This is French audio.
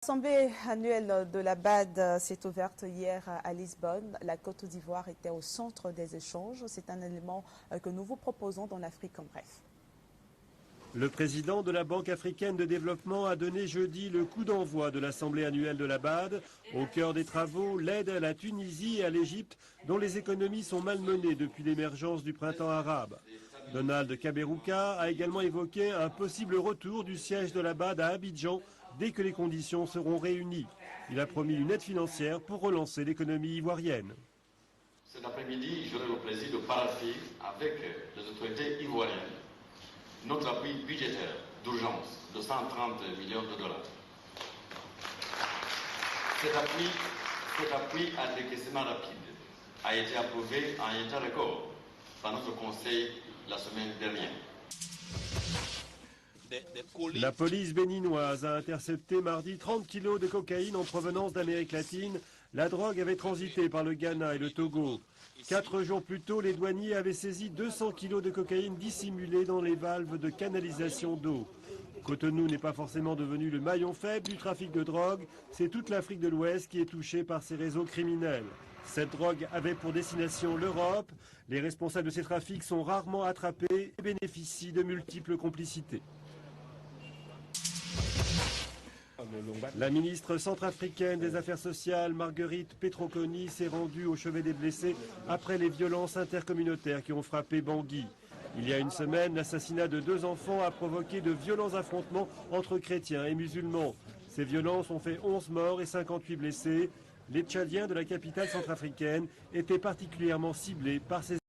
L'Assemblée annuelle de la BAD s'est ouverte hier à Lisbonne. La Côte d'Ivoire était au centre des échanges. C'est un élément que nous vous proposons dans l'Afrique en bref. Le président de la Banque africaine de développement a donné jeudi le coup d'envoi de l'Assemblée annuelle de la BAD. Au cœur des travaux, l'aide à la Tunisie et à l'Égypte, dont les économies sont malmenées depuis l'émergence du printemps arabe. Donald Kaberuka a également évoqué un possible retour du siège de la BAD à Abidjan dès que les conditions seront réunies. Il a promis une aide financière pour relancer l'économie ivoirienne. Cet après-midi, j'aurai le plaisir de paraffer avec les autorités ivoiriennes notre appui budgétaire d'urgence de 130 millions de dollars. Cet appui à décaissement rapide a été approuvé en état record par notre conseil la semaine dernière. La police béninoise a intercepté mardi 30 kilos de cocaïne en provenance d'Amérique latine. La drogue avait transité par le Ghana et le Togo. 4 jours plus tôt, les douaniers avaient saisi 200 kilos de cocaïne dissimulée dans les valves de canalisation d'eau. Cotonou n'est pas forcément devenu le maillon faible du trafic de drogue. C'est toute l'Afrique de l'Ouest qui est touchée par ces réseaux criminels. Cette drogue avait pour destination l'Europe. Les responsables de ces trafics sont rarement attrapés et bénéficient de multiples complicités. La ministre centrafricaine des Affaires sociales, Marguerite Petroconi, s'est rendue au chevet des blessés après les violences intercommunautaires qui ont frappé Bangui. Il y a une semaine, l'assassinat de 2 enfants a provoqué de violents affrontements entre chrétiens et musulmans. Ces violences ont fait 11 morts et 58 blessés. Les Tchadiens de la capitale centrafricaine étaient particulièrement ciblés par ces